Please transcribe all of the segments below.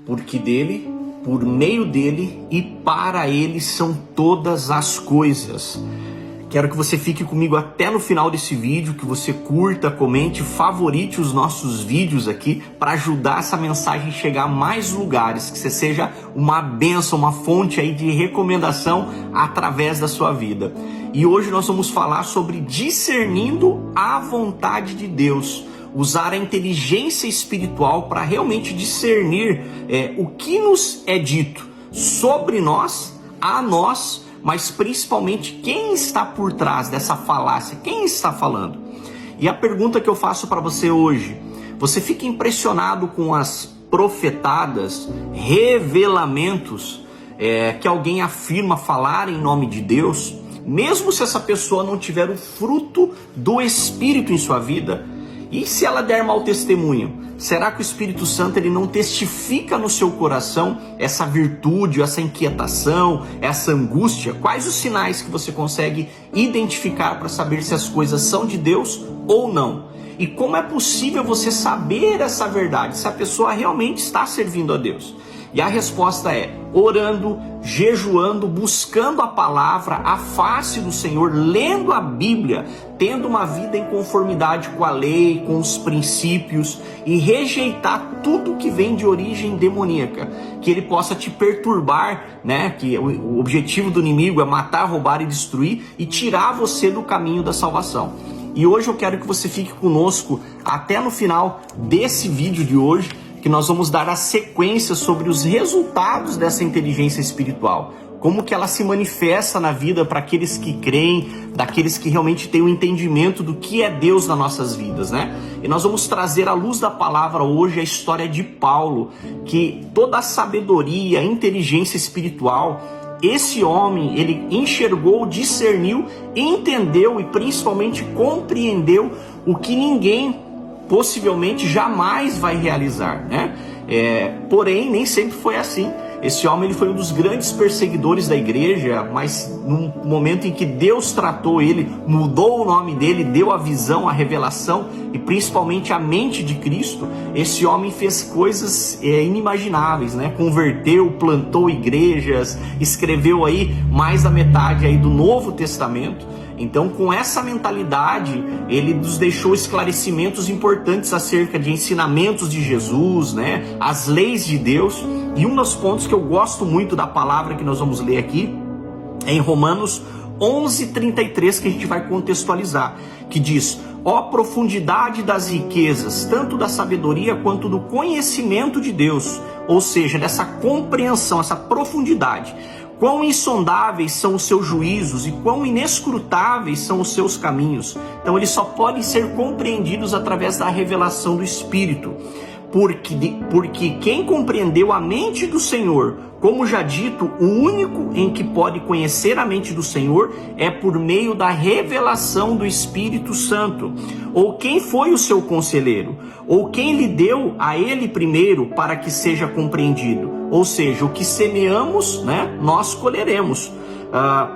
porque dele, por meio dele e para ele são todas as coisas. Quero que você fique comigo até no final desse vídeo, que você curta, comente, favorite os nossos vídeos aqui para ajudar essa mensagem a chegar a mais lugares, que você seja uma bênção, uma fonte aí de recomendação através da sua vida. E hoje nós vamos falar sobre discernindo a vontade de Deus. Usar a inteligência espiritual para realmente discernir o que nos é dito sobre nós, a nós, mas principalmente quem está por trás dessa falácia, quem está falando. E a pergunta que eu faço para você hoje: você fica impressionado com as profetadas, revelamentos que alguém afirma falar em nome de Deus, mesmo se essa pessoa não tiver o fruto do Espírito em sua vida? E se ela der mau testemunho? Será que o Espírito Santo ele não testifica no seu coração essa virtude, essa inquietação, essa angústia? Quais os sinais que você consegue identificar para saber se as coisas são de Deus ou não? E como é possível você saber essa verdade, se a pessoa realmente está servindo a Deus? E a resposta é orando, jejuando, buscando a palavra, a face do Senhor, lendo a Bíblia, tendo uma vida em conformidade com a lei, com os princípios, e rejeitar tudo que vem de origem demoníaca, que ele possa te perturbar, né? Que o objetivo do inimigo é matar, roubar e destruir e tirar você do caminho da salvação. E hoje eu quero que você fique conosco até no final desse vídeo de hoje, que nós vamos dar a sequência sobre os resultados dessa inteligência espiritual. Como que ela se manifesta na vida para aqueles que creem, daqueles que realmente têm o entendimento do que é Deus nas nossas vidas, né? E nós vamos trazer à luz da palavra hoje a história de Paulo, que toda a sabedoria, a inteligência espiritual, esse homem, ele enxergou, discerniu, entendeu e principalmente compreendeu o que ninguém possivelmente jamais vai realizar, né? Porém, nem sempre foi assim. Esse homem ele foi um dos grandes perseguidores da igreja, mas no momento em que Deus tratou ele, mudou o nome dele, deu a visão, a revelação e principalmente a mente de Cristo, esse homem fez coisas inimagináveis, né? Converteu, plantou igrejas, escreveu aí mais da metade aí do Novo Testamento. Então, com essa mentalidade, ele nos deixou esclarecimentos importantes acerca de ensinamentos de Jesus, né? As leis de Deus. E um dos pontos que eu gosto muito da palavra que nós vamos ler aqui é em Romanos 11:33, que a gente vai contextualizar, que diz: ó profundidade das riquezas, tanto da sabedoria quanto do conhecimento de Deus, ou seja, dessa compreensão, essa profundidade. Quão insondáveis são os seus juízos e quão inescrutáveis são os seus caminhos. Então eles só podem ser compreendidos através da revelação do Espírito. Porque quem compreendeu a mente do Senhor, como já dito, o único em que pode conhecer a mente do Senhor é por meio da revelação do Espírito Santo. Ou quem foi o seu conselheiro? Ou quem lhe deu a ele primeiro para que seja compreendido? Ou seja, o que semeamos, né, nós colheremos.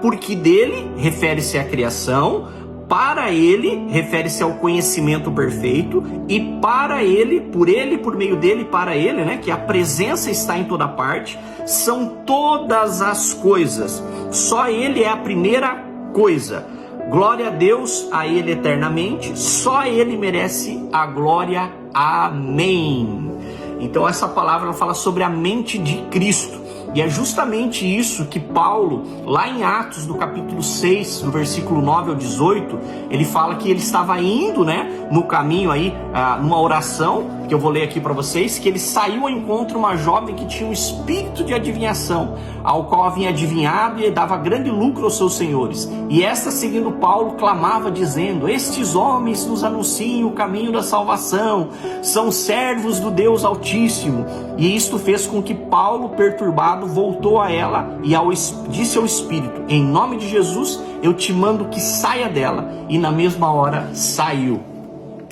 Porque dele refere-se à criação, para ele refere-se ao conhecimento perfeito, e para ele, por meio dele, para ele, né, que a presença está em toda parte, são todas as coisas. Só ele é a primeira coisa. Glória a Deus, a ele eternamente, só ele merece a glória. Amém. Então essa palavra fala sobre a mente de Cristo. E é justamente isso que Paulo, lá em Atos, no capítulo 6, no versículo 9 ao 18, ele fala que ele estava indo, né, no caminho aí, numa oração, que eu vou ler aqui para vocês, que ele saiu ao encontro de uma jovem que tinha um espírito de adivinhação, ao qual havia adivinhado e dava grande lucro aos seus senhores. E esta, seguindo Paulo, clamava dizendo: estes homens nos anunciam o caminho da salvação, são servos do Deus Altíssimo. E isto fez com que Paulo, perturbado, voltou a ela e disse ao espírito: em nome de Jesus, eu te mando que saia dela. E na mesma hora saiu.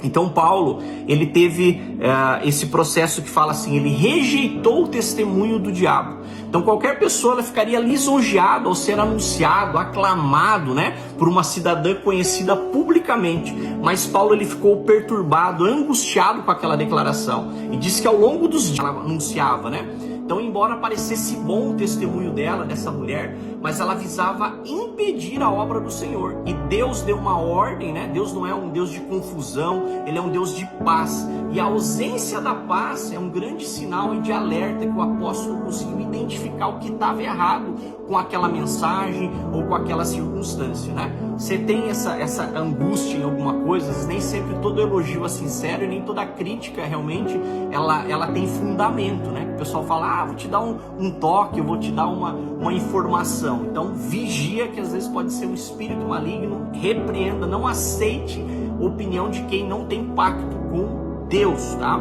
Então Paulo, ele teve esse processo que fala assim, ele rejeitou o testemunho do diabo. Então qualquer pessoa ela ficaria lisonjeada ao ser anunciado, aclamado, né, por uma cidadã conhecida publicamente. Mas Paulo ele ficou perturbado, angustiado com aquela declaração. E disse que ao longo dos dias ela anunciava, né? Então, embora parecesse bom o testemunho dela, dessa mulher, mas ela visava impedir a obra do Senhor. E Deus deu uma ordem, né? Deus não é um Deus de confusão, Ele é um Deus de paz. E a ausência da paz é um grande sinal e de alerta que o apóstolo conseguiu identificar o que estava errado com aquela mensagem ou com aquela circunstância, né? Você tem essa angústia em alguma coisa, nem sempre todo elogio é sincero e nem toda crítica realmente ela tem fundamento, né? O pessoal fala, vou te dar um toque, eu vou te dar uma informação. Então vigia, que às vezes pode ser um espírito maligno, repreenda, não aceite opinião de quem não tem pacto com Deus, tá?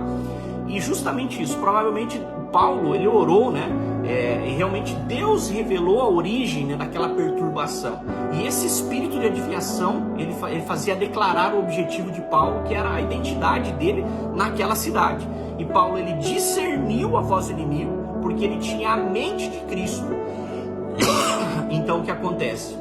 E justamente isso, provavelmente Paulo, ele orou, né? E realmente Deus revelou a origem, né, daquela perturbação. E esse espírito de adivinhação, ele fazia declarar o objetivo de Paulo, que era a identidade dele naquela cidade. E Paulo, ele discerniu a voz do inimigo, porque ele tinha a mente de Cristo. Então o que acontece?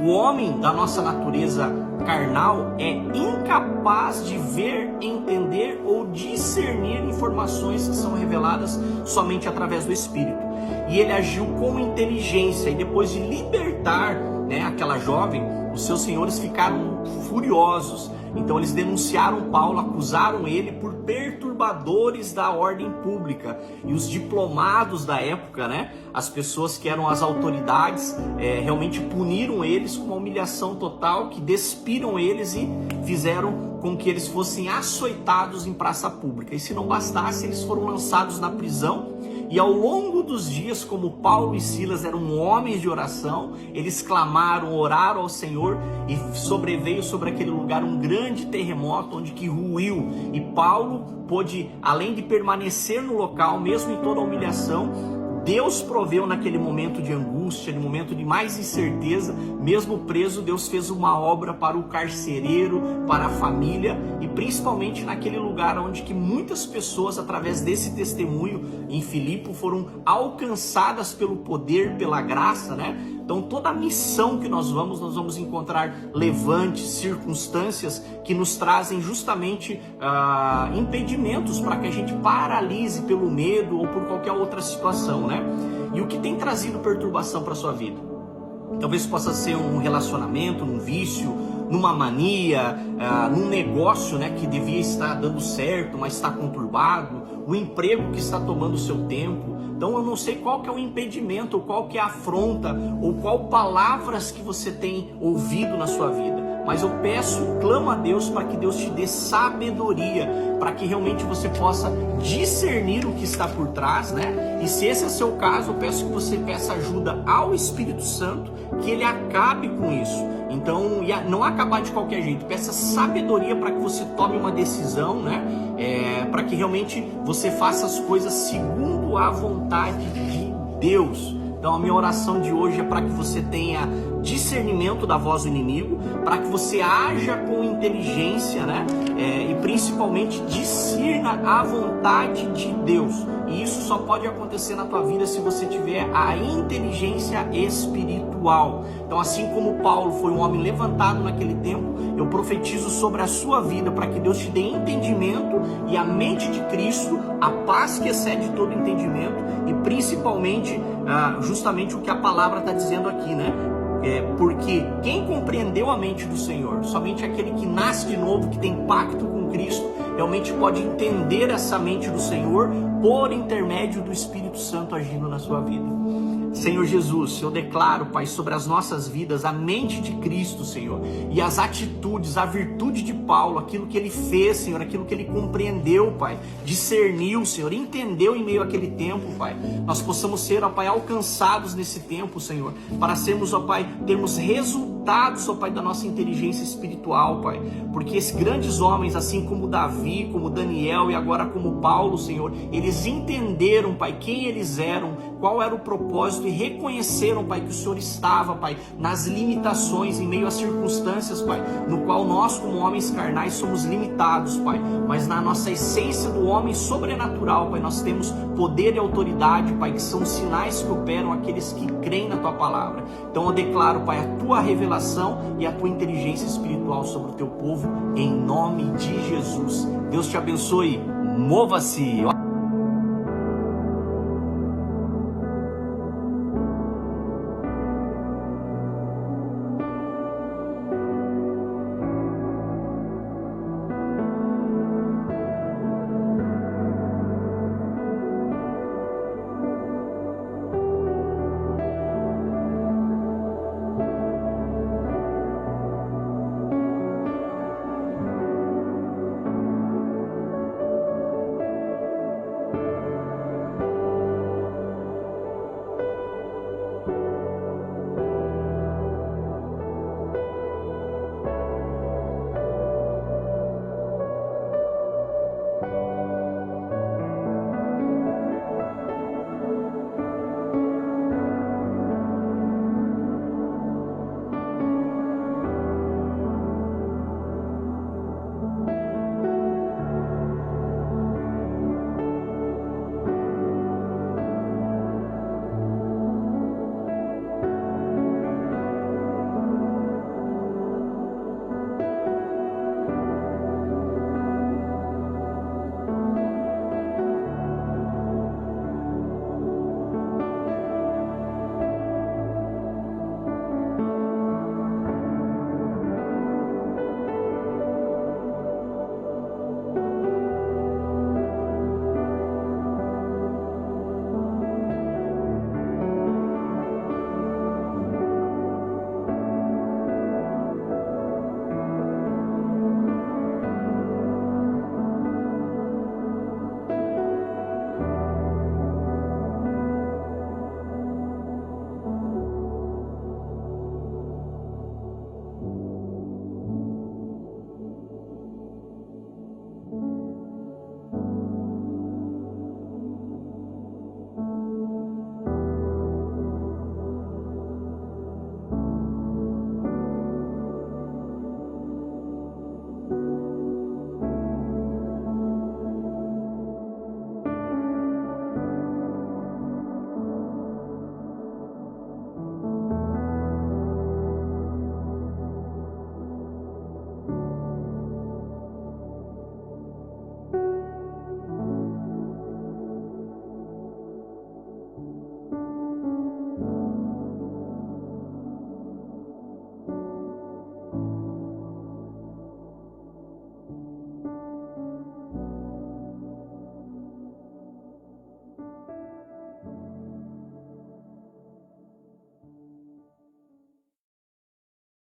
O homem da nossa natureza carnal é incapaz de ver, entender ou discernir informações que são reveladas somente através do Espírito. E ele agiu com inteligência, e depois de libertar, né, aquela jovem, os seus senhores ficaram furiosos. Então eles denunciaram Paulo, acusaram ele por perturbadores da ordem pública. E os diplomados da época, né, as pessoas que eram as autoridades, realmente puniram eles com uma humilhação total, que despiram eles e fizeram com que eles fossem açoitados em praça pública. E se não bastasse, eles foram lançados na prisão. E ao longo dos dias, como Paulo e Silas eram homens de oração, eles clamaram, oraram ao Senhor, e sobreveio sobre aquele lugar um grande terremoto, onde que ruiu. E Paulo pôde, além de permanecer no local, mesmo em toda a humilhação, Deus proveu naquele momento de angústia, no momento de mais incerteza, mesmo preso, Deus fez uma obra para o carcereiro, para a família, e principalmente naquele lugar onde que muitas pessoas, através desse testemunho em Filipe, foram alcançadas pelo poder, pela graça, né? Então toda a missão que nós vamos encontrar levantes, circunstâncias que nos trazem justamente impedimentos para que a gente paralise pelo medo ou por qualquer outra situação, né? E o que tem trazido perturbação para a sua vida? Talvez possa ser um relacionamento, um vício, numa mania, num negócio, né, que devia estar dando certo, mas está conturbado, o emprego que está tomando o seu tempo. Então eu não sei qual que é o impedimento, ou qual que é a afronta, ou qual palavras que você tem ouvido na sua vida. Mas eu peço, clamo a Deus para que Deus te dê sabedoria, para que realmente você possa discernir o que está por trás, né? E se esse é o seu caso, eu peço que você peça ajuda ao Espírito Santo, que ele acabe com isso. Então, não acabar de qualquer jeito, peça sabedoria para que você tome uma decisão, né? Para que realmente você faça as coisas segundo a vontade de Deus. Então a minha oração de hoje é para que você tenha discernimento da voz do inimigo, para que você haja com inteligência, né? E principalmente discirna a vontade de Deus. E isso só pode acontecer na tua vida se você tiver a inteligência espiritual. Então, assim como Paulo foi um homem levantado naquele tempo, eu profetizo sobre a sua vida para que Deus te dê entendimento e a mente de Cristo, a paz que excede todo entendimento, e principalmente justamente o que a palavra está dizendo aqui, né? Porque quem compreendeu a mente do Senhor, somente aquele que nasce de novo, que tem pacto com Cristo, realmente pode entender essa mente do Senhor por intermédio do Espírito Santo agindo na sua vida. Senhor Jesus, eu declaro, Pai, sobre as nossas vidas a mente de Cristo, Senhor, e as atitudes, a virtude de Paulo, aquilo que ele fez, Senhor, aquilo que ele compreendeu, Pai, discerniu, Senhor, entendeu em meio àquele tempo, Pai. Nós possamos ser, ó Pai, alcançados nesse tempo, Senhor, para sermos, ó Pai, termos resultados dotados, ó Pai, da nossa inteligência espiritual, Pai, porque esses grandes homens, assim como Davi, como Daniel e agora como Paulo, Senhor, eles entenderam, Pai, quem eles eram, qual era o propósito e reconheceram, Pai, que o Senhor estava, Pai, nas limitações, em meio às circunstâncias, Pai, no qual nós, como homens carnais, somos limitados, Pai, mas na nossa essência do homem sobrenatural, Pai, nós temos poder e autoridade, Pai, que são sinais que operam aqueles que creem na Tua palavra. Então eu declaro, Pai, a Tua revelação e a Tua inteligência espiritual sobre o Teu povo, em nome de Jesus. Deus te abençoe, mova-se.